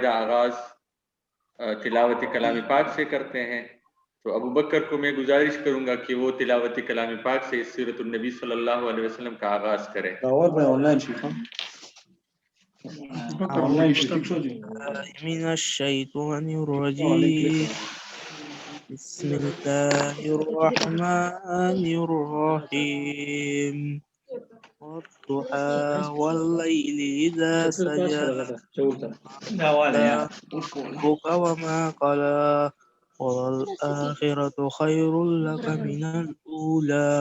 آغاز تلاوت کلام پاک سے کرتے ہیں، تو ابو بکر کو میں گزارش کروں گا کہ وہ تلاوت کلام پاک سے سیرت النبی صلی اللہ علیہ وسلم کا آغاز کرے۔ من الشیطان الرجیم بسم الله الرحمن الرحيم والضحى والليل إذا سجى ربك وما قلى وللآخرة خير لك من الأولى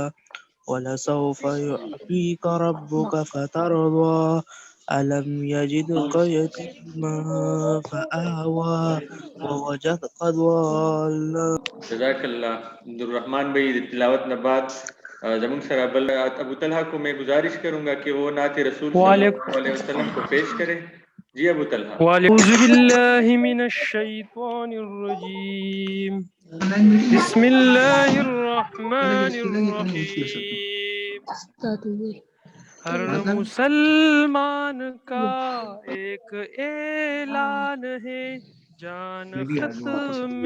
ولسوف يعطيك ربك فترضى ألم يجدك يتيما فآوى ووجدك ضالا۔ جزاک اللہ عبدالرحمن بھائی تلاوت نہ بعد زمین سرا بل ابو طلحہ کو میں گزارش کروں گا کہ وہ نعت رسول صلی اللہ علیہ وسلم کو پیش کرے۔ جی ابو طلحہ۔ اعوذ باللہ من الشیطان الرجیم بسم اللہ الرحمن الرحیم۔ ہر مسلمان کا ایک اعلان ہے، جان ختم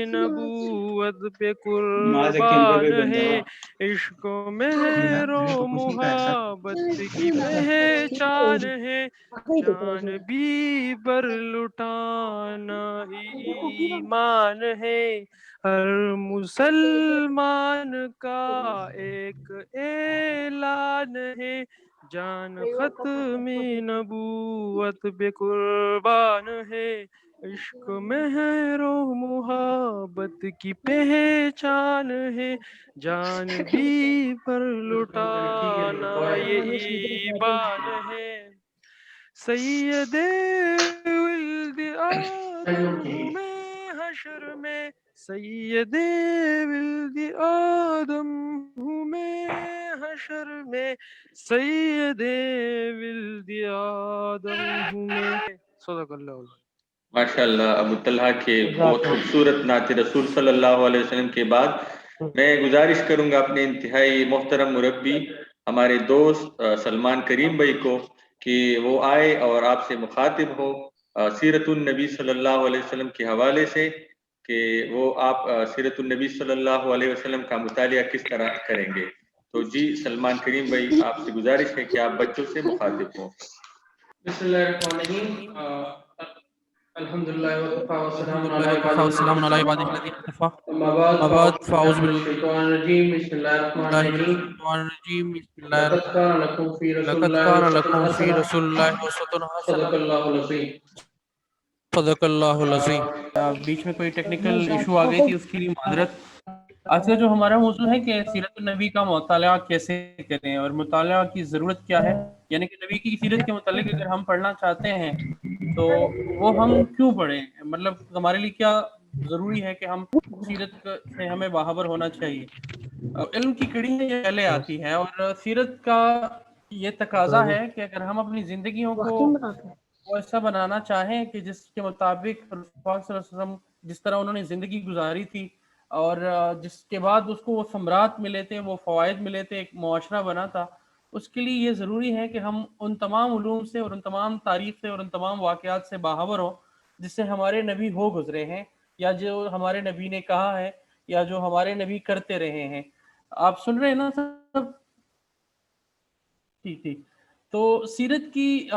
نبوت پہ قربان ہے، عشق و مہر و محبت کی پہچان ہے، جان بھی پر لٹانا ہی ایمان ہے۔ ہر مسلمان کا ایک اعلان ہے، جان ختم نبوت پہ قربان ہے، عشق مہر و محبت کی پہچان ہے، جان بھی پر لٹانا یہ ایمان ہے۔ سید ولد آدم ہوں میں حشر میں، سید ولد آدم ہوں میں حشر میں، سید ولد آدم ہوں میں۔ صدق اللہ علیہ۔ ماشاء اللہ ابو طلحہ کے بہت خوبصورت نعت رسول صلی اللہ علیہ وسلم کے بعد میں گزارش کروں گا اپنے انتہائی محترم مربی ہمارے دوست سلمان کریم بھائی کو کہ وہ آئے اور آپ سے مخاطب ہو سیرت النبی صلی اللہ علیہ وسلم کے حوالے سے، کہ وہ آپ سیرت النبی صلی اللہ علیہ وسلم کا مطالعہ کس طرح کریں گے۔ تو جی سلمان کریم بھائی آپ سے گزارش ہے کہ آپ بچوں سے مخاطب ہوں۔ بسم اللہ الرحمن الرحیم۔ الحمدللہ وکفا والسلام علی عبادہ الذین اصطفیٰ، اما بعد فاعوذ باللہ من الشیطان الرجیم، بسم اللہ الرحمن الرحیم۔ لقد کان لکم فی رسول اللہ اسوۃ حسنہ، صدق اللہ العظیم۔ صدق اللہ العظیم۔ بیچ میں کوئی ٹیکنیکل ایشو آ گئی تھی، اس کے لیے معذرت۔ آج کا جو ہمارا موضوع ہے کہ سیرت النبی کا مطالعہ کیسے کریں اور مطالعہ کی ضرورت کیا ہے، یعنی کہ نبی کی سیرت کے متعلق اگر ہم پڑھنا چاہتے ہیں تو وہ ہم کیوں پڑھیں، مطلب ہمارے لیے کیا ضروری ہے کہ ہم سیرت سے ہمیں باخبر ہونا چاہیے۔ علم کی کڑی ہے یہ پہلے آتی ہے، اور سیرت کا یہ تقاضا ہے کہ اگر ہم اپنی زندگیوں کو وہ ایسا بنانا چاہیں کہ جس کے مطابق پاک صلی اللہ علیہ وسلم جس طرح انہوں نے زندگی گزاری تھی اور جس کے بعد اس کو وہ ثمرات ملے تھے، وہ فوائد ملے تھے، ایک معاشرہ بنا تھا، اس کے لیے یہ ضروری ہے کہ ہم ان تمام علوم سے اور ان تمام تاریخ سے اور ان تمام واقعات سے باخبر ہوں جس سے ہمارے نبی ہو گزرے ہیں، یا جو ہمارے نبی نے کہا ہے، یا جو ہمارے نبی کرتے رہے ہیں۔ آپ سن رہے ہیں نا سب؟ ٹھیک ٹھیک۔ تو سیرت کی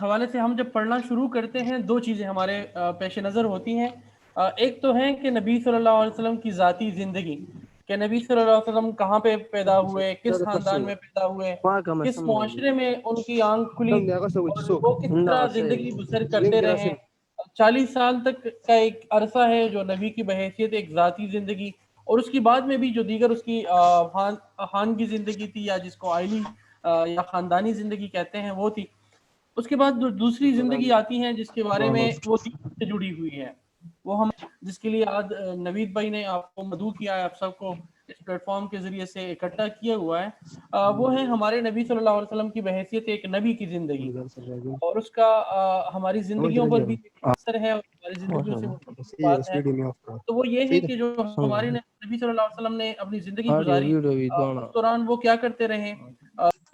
حوالے سے ہم جب پڑھنا شروع کرتے ہیں دو چیزیں ہمارے پیش نظر ہوتی ہیں۔ ایک تو ہے کہ نبی صلی اللہ علیہ وسلم کی ذاتی زندگی، کہ نبی صلی اللہ علیہ وسلم کہاں پہ پیدا ہوئے، کس خاندان میں پیدا ہوئے، کس معاشرے میں ان کی آنکھ کھلی اور وہ کس طرح زندگی بسر کرتے رہے۔ 40 سال تک کا ایک عرصہ ہے جو نبی کی بحیثیت ایک ذاتی زندگی، اور اس کی بعد میں بھی جو دیگر اس کی خانگی زندگی تھی، یا جس کو عائلی یا خاندانی زندگی کہتے ہیں وہ تھی۔ اس کے بعد دوسری زندگی آتی ہے جس کے بارے میں وہ دین سے جڑی ہوئی ہے، وہ ہم جس کے لیے آج نوید بھائی نے آپ کو مدعو کیا ہے، آپ سب کو اس پلیٹ فارم کے ذریعے سے اکٹھا کیا ہوا ہے، وہ ہے ہمارے نبی صلی اللہ علیہ وسلم کی بحیثیت ایک نبی کی زندگی، اور اس کا ہماری زندگیوں پر بھی اثر ہے اور ہماری زندگیوں سے بات ہے۔ تو وہ یہ ہے کہ جو ہمارے نبی صلی اللہ علیہ وسلم نے اپنی زندگی گزاری، اس دوران وہ کیا کرتے رہے،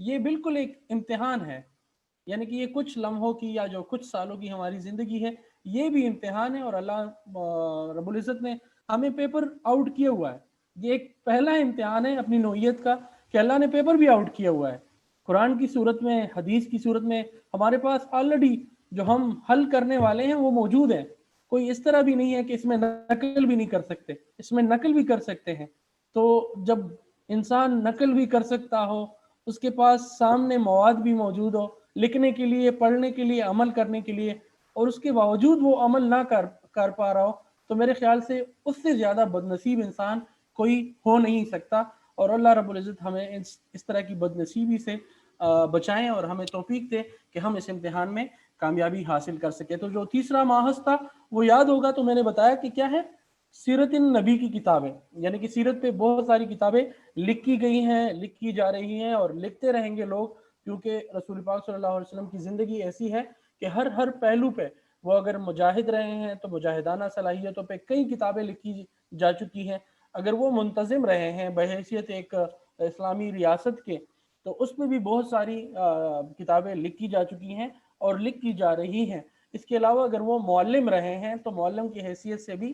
یہ بالکل ایک امتحان ہے، یعنی کہ یہ کچھ لمحوں کی یا جو کچھ سالوں کی ہماری زندگی ہے یہ بھی امتحان ہے، اور اللہ رب العزت نے ہمیں پیپر آؤٹ کیا ہوا ہے. یہ ایک پہلا امتحان ہے اپنی نوعیت کا کہ اللہ نے پیپر بھی آؤٹ کیا ہوا ہے. قرآن کی صورت میں، حدیث کی صورت میں ہمارے پاس آلریڈی جو ہم حل کرنے والے ہیں وہ موجود ہیں. کوئی اس طرح بھی نہیں ہے کہ اس میں نقل بھی نہیں کر سکتے، اس میں نقل بھی کر سکتے ہیں. تو جب انسان نقل بھی کر سکتا ہو، اس کے پاس سامنے مواد بھی موجود ہو لکھنے کے لیے، پڑھنے کے لیے، عمل کرنے کے لیے، اور اس کے باوجود وہ عمل نہ کر پا رہا ہو، تو میرے خیال سے اس سے زیادہ بد نصیب انسان کوئی ہو نہیں سکتا. اور اللہ رب العزت ہمیں اس طرح کی بد نصیبی سے بچائیں اور ہمیں توفیق دے کہ ہم اس امتحان میں کامیابی حاصل کر سکے. تو جو تیسرا ماحص تھا وہ یاد ہوگا تو میں نے بتایا کہ کیا ہے، سیرت النبی کی کتابیں، یعنی کہ سیرت پہ بہت ساری کتابیں لکھی گئی ہیں، لکھی جا رہی ہیں اور لکھتے رہیں گے لوگ، کیونکہ رسول پاک صلی اللہ علیہ وسلم کی زندگی ایسی ہے کہ ہر پہلو پہ وہ اگر مجاہد رہے ہیں تو مجاہدانہ صلاحیتوں پہ کئی کتابیں لکھی جا چکی ہیں. اگر وہ منتظم رہے ہیں بحیثیت ایک اسلامی ریاست کے، تو اس میں بھی بہت ساری کتابیں لکھی جا چکی ہیں اور لکھی جا رہی ہیں. اس کے علاوہ اگر وہ معلم رہے ہیں تو معلم کی حیثیت سے بھی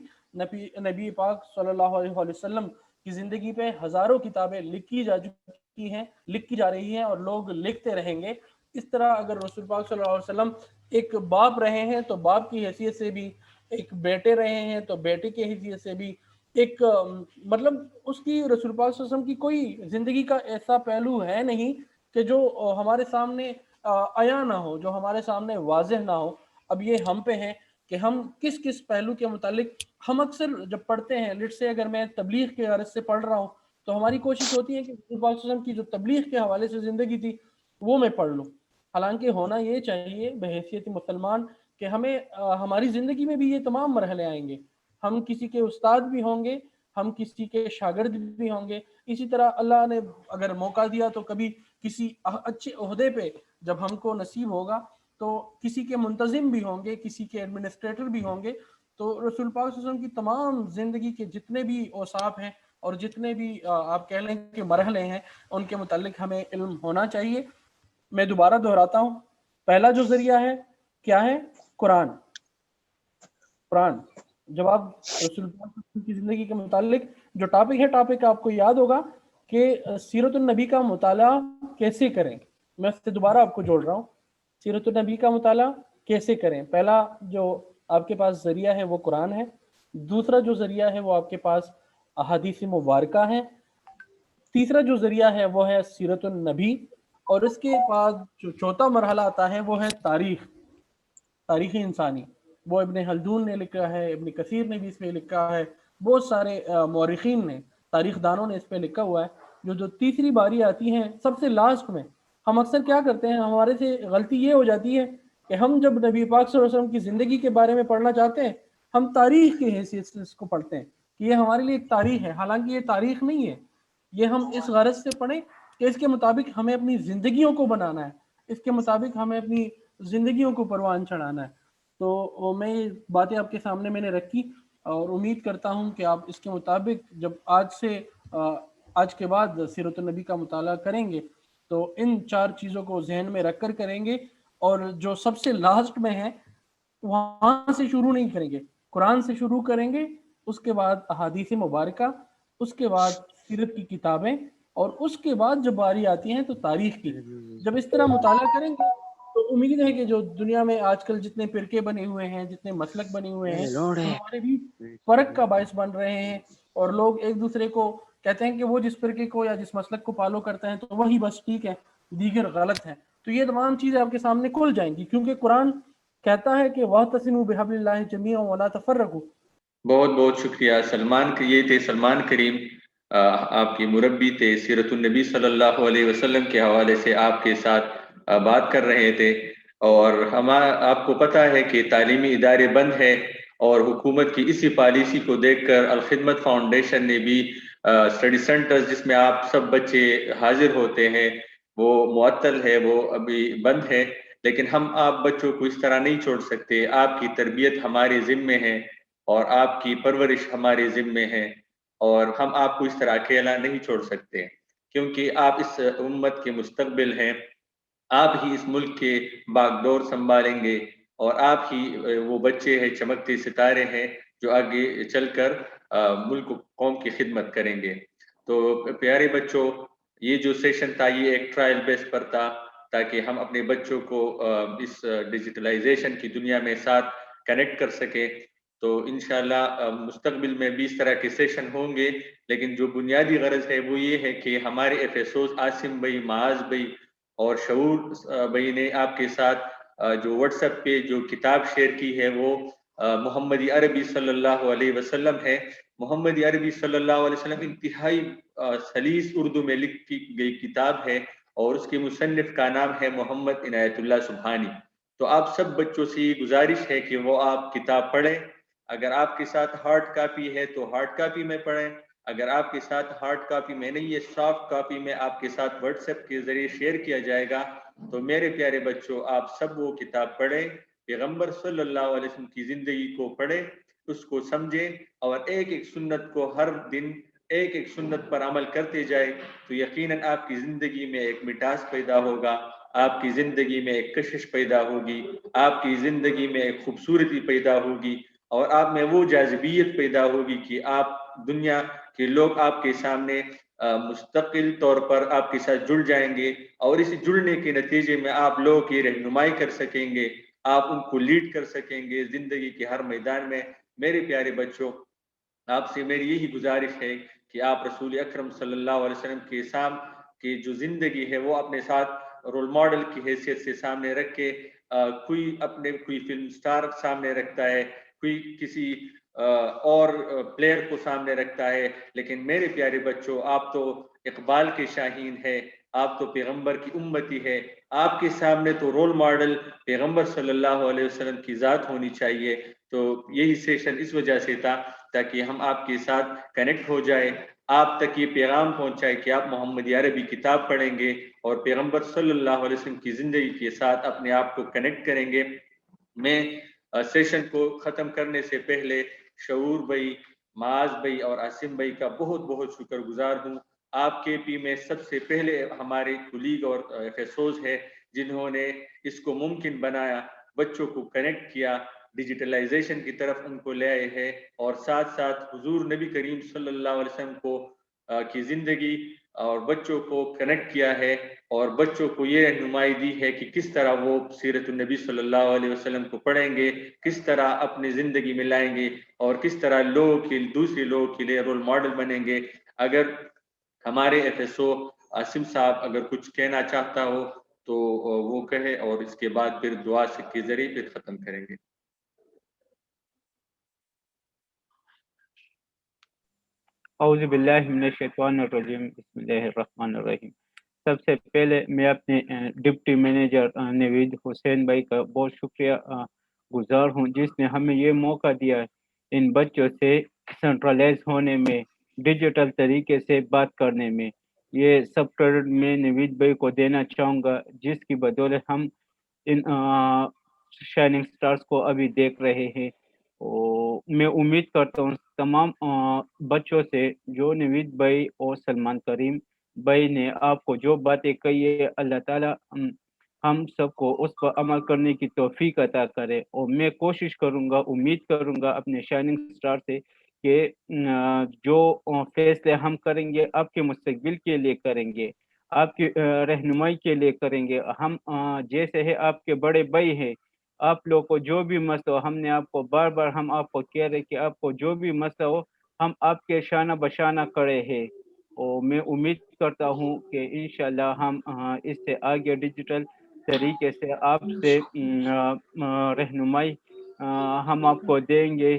نبی پاک صلی اللہ علیہ وسلم کی زندگی پہ ہزاروں کتابیں لکھی جا چکی ہیں، لکھی جا رہی ہیں اور لوگ لکھتے رہیں گے. اس طرح اگر رسول پاک صلی اللہ علیہ وسلم ایک باپ رہے ہیں تو باپ کی حیثیت سے بھی، ایک بیٹے رہے ہیں تو بیٹے کی حیثیت سے بھی، ایک مطلب اس کی رسول پاک صلی اللہ علیہ وسلم کی کوئی زندگی کا ایسا پہلو ہے نہیں کہ جو ہمارے سامنے عیاں نہ ہو، جو ہمارے سامنے واضح نہ ہو. اب یہ ہم پہ ہیں کہ ہم کس کس پہلو کے متعلق، ہم اکثر جب پڑھتے ہیں، لیٹ سے اگر میں تبلیغ کے غرض سے پڑھ رہا ہوں تو ہماری کوشش ہوتی ہے کہ رسول پاک صلی اللہ علیہ وسلم کی جو تبلیغ کے حوالے سے زندگی تھی وہ میں پڑھ لوں. حالانکہ ہونا یہ چاہیے بحیثیت مسلمان کہ ہمیں ہماری زندگی میں بھی یہ تمام مرحلے آئیں گے. ہم کسی کے استاد بھی ہوں گے، ہم کسی کے شاگرد بھی ہوں گے. اسی طرح اللہ نے اگر موقع دیا تو کبھی کسی اچھے عہدے پہ جب ہم کو نصیب ہوگا تو کسی کے منتظم بھی ہوں گے، کسی کے ایڈمنسٹریٹر بھی ہوں گے. تو رسول پاک صلی اللہ علیہ وسلم کی تمام زندگی کے جتنے بھی اوصاف ہیں اور جتنے بھی آپ کہہ لیں کہ مرحلے ہیں ان کے متعلق ہمیں علم ہونا چاہیے. میں دوبارہ دہراتا ہوں، پہلا جو ذریعہ ہے کیا ہے؟ قرآن. جب آپ رسول پاک صلی اللہ علیہ وسلم کی زندگی کے متعلق جو ٹاپک ہے، ٹاپک آپ کو یاد ہوگا کہ سیرت النبی کا مطالعہ کیسے کریں. میں اس سے دوبارہ آپ کو جوڑ رہا ہوں، سیرت النبی کا مطالعہ کیسے کریں. پہلا جو آپ کے پاس ذریعہ ہے وہ قرآن ہے. دوسرا جو ذریعہ ہے وہ آپ کے پاس احادیث مبارکہ ہیں. تیسرا جو ذریعہ ہے وہ ہے سیرت النبی. اور اس کے بعد جو چوتھا مرحلہ آتا ہے وہ ہے تاریخ انسانی. وہ ابن خلدون نے لکھا ہے، ابن کثیر نے بھی اس پہ لکھا ہے، بہت سارے مورخین نے، تاریخ دانوں نے اس پہ لکھا ہوا ہے. جو تیسری باری آتی ہے سب سے لاسٹ میں، ہم اکثر کیا کرتے ہیں، ہمارے سے غلطی یہ ہو جاتی ہے کہ ہم جب نبی پاک صلی اللہ علیہ وسلم کی زندگی کے بارے میں پڑھنا چاہتے ہیں ہم تاریخ کی حیثیت سے اس کو پڑھتے ہیں کہ یہ ہمارے لیے ایک تاریخ ہے. حالانکہ یہ تاریخ نہیں ہے، یہ ہم اس غرض سے پڑھیں کہ اس کے مطابق ہمیں اپنی زندگیوں کو بنانا ہے، اس کے مطابق ہمیں اپنی زندگیوں کو پروان چڑھانا ہے. تو میں یہ باتیں آپ کے سامنے میں نے رکھی اور امید کرتا ہوں کہ آپ اس کے مطابق جب آج کے بعد سیرت النبی کا مطالعہ کریں گے تو ان 4 چیزوں کو ذہن میں رکھ کر کریں گے. اور جو سب سے لاسٹ میں ہے وہاں سے شروع نہیں کریں گے، قرآن سے شروع کریں گے، اس کے بعد احادیث مبارکہ، اس کے بعد سیرت کی کتابیں، اور اس کے بعد جب باری آتی ہیں تو تاریخ کی. جب اس طرح مطالعہ کریں گے تو امید ہے کہ جو دنیا میں آج کل جتنے فرقے بنے ہوئے ہیں، جتنے مسلک بنے ہوئے ہیں، ہمارے بھی فرق کا باعث بن رہے ہیں. اور لوگ ایک دوسرے کو کہتے ہیں کہ وہ جس فرقے کو یا جس مسلک کو فالو کرتے ہیں تو وہی بس ٹھیک ہے، دیگر غلط ہیں. تو یہ تمام چیزیں آپ کے سامنے کھل جائیں گی، کیونکہ قرآن کہتا ہے کہ وَاعْتَصِمُوا بِحَبْلِ اللَّهِ جَمِيعًا وَلَا تَفَرَّقُوا. بہت بہت شکریہ سلمان. یہ تھے سلمان کریم، آپ کی مربی تھے، سیرت النبی صلی اللہ علیہ وسلم کے حوالے سے آپ کے ساتھ بات کر رہے تھے. اور آپ کو پتہ ہے کہ تعلیمی ادارے بند ہیں اور حکومت کی اسی پالیسی کو دیکھ کر الخدمت فاؤنڈیشن نے بھی اسٹڈی سینٹرز جس میں آپ سب بچے حاضر ہوتے ہیں وہ معطل ہے، وہ ابھی بند ہے. لیکن ہم آپ بچوں کو اس طرح نہیں چھوڑ سکتے. آپ کی تربیت ہمارے ذمے ہے اور آپ کی پرورش ہمارے ذمے ہے، اور ہم آپ کو اس طرح اکیلا نہیں چھوڑ سکتے کیونکہ آپ اس امت کے مستقبل ہیں، آپ ہی اس ملک کے باغڈور سنبھالیں گے اور آپ ہی وہ بچے ہیں، چمکتے ستارے ہیں جو آگے چل کر ملک قوم کی خدمت کریں گے۔ تو پیارے بچوں، یہ جو سیشن تھا یہ ایک ٹرائل بیس پر تھا تاکہ ہم اپنے بچوں کو اس ڈیجیٹلائزیشن کی دنیا میں ساتھ کنیکٹ کر سکیں۔ تو انشاءاللہ مستقبل میں بھی اس طرح کے سیشن ہوں گے، لیکن جو بنیادی غرض ہے وہ یہ ہے کہ ہمارے ایف ایس اوز عاصم بھائی، معاذ بھائی اور شعور بھائی نے آپ کے ساتھ جو واٹس ایپ پہ جو کتاب شیئر کی ہے وہ محمدی عربی صلی اللہ علیہ وسلم ہے۔ محمدی عربی صلی اللہ علیہ وسلم انتہائی سلیس اردو میں لکھی گئی کتاب ہے اور اس کے مصنف کا نام ہے محمد عنایت اللہ سبحانی۔ تو آپ سب بچوں سے یہ گزارش ہے کہ وہ آپ کتاب پڑھیں۔ اگر آپ کے ساتھ ہارڈ کاپی ہے تو ہارڈ کاپی میں پڑھیں، اگر آپ کے ساتھ ہارڈ کاپی میں نہیں ہے، سافٹ کاپی میں آپ کے ساتھ واٹس ایپ کے ذریعے شیئر کیا جائے گا۔ تو میرے پیارے بچوں، آپ سب وہ کتاب پڑھیں، پیغمبر صلی اللہ علیہ وسلم کی زندگی کو پڑھیں، اس کو سمجھیں اور ایک ایک سنت کو ہر دن ایک ایک سنت پر عمل کرتے جائے تو یقیناً آپ کی زندگی میں ایک مٹاس پیدا ہوگا، آپ کی زندگی میں ایک کشش پیدا ہوگی، آپ کی زندگی میں ایک خوبصورتی پیدا ہوگی اور آپ میں وہ جاذبیت پیدا ہوگی کہ آپ دنیا کے لوگ آپ کے سامنے مستقل طور پر آپ کے ساتھ جڑ جائیں گے اور اس جڑنے کے نتیجے میں آپ لوگوں کی رہنمائی کر سکیں گے، آپ ان کو لیڈ کر سکیں گے زندگی کے ہر میدان میں۔ میرے پیارے بچوں، آپ سے میری یہی گزارش ہے کہ آپ رسول اکرم صلی اللہ علیہ وسلم کے کی جو زندگی ہے وہ اپنے ساتھ رول ماڈل کی حیثیت سے سامنے رکھ کے کوئی فلم سٹار سامنے رکھتا ہے، کوئی کسی اور پلیئر کو سامنے رکھتا ہے، لیکن میرے پیارے بچوں، آپ تو اقبال کے شاہین ہے، آپ تو پیغمبر کی امتی ہے، آپ کے سامنے تو رول ماڈل پیغمبر صلی اللہ علیہ وسلم کی ذات ہونی چاہیے۔ تو یہی سیشن اس وجہ سے تھا تاکہ ہم آپ کے ساتھ کنیکٹ ہو جائے، آپ تک یہ پیغام پہنچائے کہ آپ محمدی عربی کتاب پڑھیں گے اور پیغمبر صلی اللہ علیہ وسلم کی زندگی کے ساتھ اپنے آپ کو کنیکٹ کریں گے۔ میں سیشن کو ختم کرنے سے پہلے شعور بھائی، معاذ بھائی اور عاصم بھائی کا بہت بہت شکر گزار ہوں۔ آپ کے پی میں سب سے پہلے ہمارے کولیگ اور ایفیسوز ہے جنہوں نے اس کو ممکن بنایا، بچوں کو کنیکٹ کیا، ڈیجیٹلائزیشن کی طرف ان کو لے آئے ہیں اور ساتھ ساتھ حضور نبی کریم صلی اللہ علیہ وسلم کو کی زندگی اور بچوں کو کنیکٹ کیا ہے اور بچوں کو یہ رہنمائی دی ہے کہ کس طرح وہ سیرت النبی صلی اللہ علیہ وسلم کو پڑھیں گے، کس طرح اپنی زندگی میں لائیں گے اور کس طرح دوسرے لوگوں کے لیے رول ماڈل بنیں گے۔ اگر ہمارے ایف ایس او عاصم صاحب اگر کچھ کہنا چاہتا ہو تو وہ کہے اور اس کے بعد پھر دعا کے ذریعے پھر ختم کریں گے۔ اعوذ باللہ من الشیطان الرجیم، بسم اللہ الرحمن الرحیم۔ سب سے پہلے میں اپنے ڈپٹی مینیجر نوید حسین بھائی کا بہت شکریہ گزار ہوں جس نے ہمیں یہ موقع دیا ان بچوں سے سینٹرلائز ہونے میں، ڈیجیٹل طریقے سے بات کرنے میں۔ یہ سب کریڈٹ میں نوید بھائی کو دینا چاہوں گا جس کی بدولت ہم ان شائننگ سٹارز کو ابھی دیکھ رہے ہیں۔ میں امید کرتا ہوں تمام بچوں سے جو نوید بھائی اور سلمان کریم بھائی نے آپ کو جو باتیں کہی ہے، اللہ تعالیٰ ہم سب کو اس پر عمل کرنے کی توفیق عطا کرے۔ اور میں کوشش کروں گا، امید کروں گا اپنے شائننگ سٹار سے کہ جو فیصلے ہم کریں گے آپ کے مستقبل کے لیے کریں گے، آپ کی رہنمائی کے لیے کریں گے۔ ہم جیسے ہے آپ کے بڑے بھائی ہیں، آپ لوگ کو جو بھی مسئلہ ہو، ہم نے آپ کو بار بار ہم آپ کو کہہ رہے کہ آپ کو جو بھی مسئلہ ہو ہم آپ کے شانہ بشانہ کھڑے ہیں۔ اور میں امید کرتا ہوں کہ انشاءاللہ ہم اس سے آگے ڈیجیٹل طریقے سے آپ سے رہنمائی ہم آپ کو دیں گے۔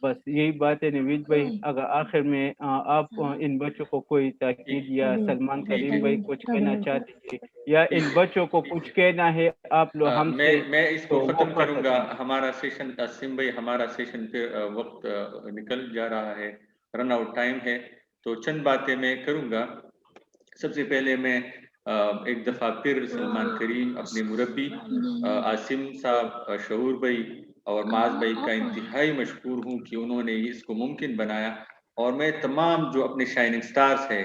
بس یہی بات ہے نوید بھائی، اگر آخر میں آپ ان بچوں کو کوئی تاکید یا سلمان کریم بھائی کچھ کہنا چاہتے ہیں یا ان بچوں کو کچھ کہنا ہے آپ لوگ ہم سے، میں اس کو تو ختم وہ کر کروں گا۔ سکتے ہیں۔ ہمارا سیشن عاصم بھائی، ہمارا سیشن پھر وقت نکل جا رہا ہے، رن آؤٹ ٹائم ہے، تو چند باتیں میں کروں گا۔ سب سے پہلے میں ایک دفعہ پھر سلمان کریم، اپنے مربی عاصم صاحب، شعور بھائی اور معاذ بھائی کا انتہائی مشکور ہوں کہ انہوں نے اس کو ممکن بنایا، اور میں تمام جو اپنے شائننگ سٹارز ہیں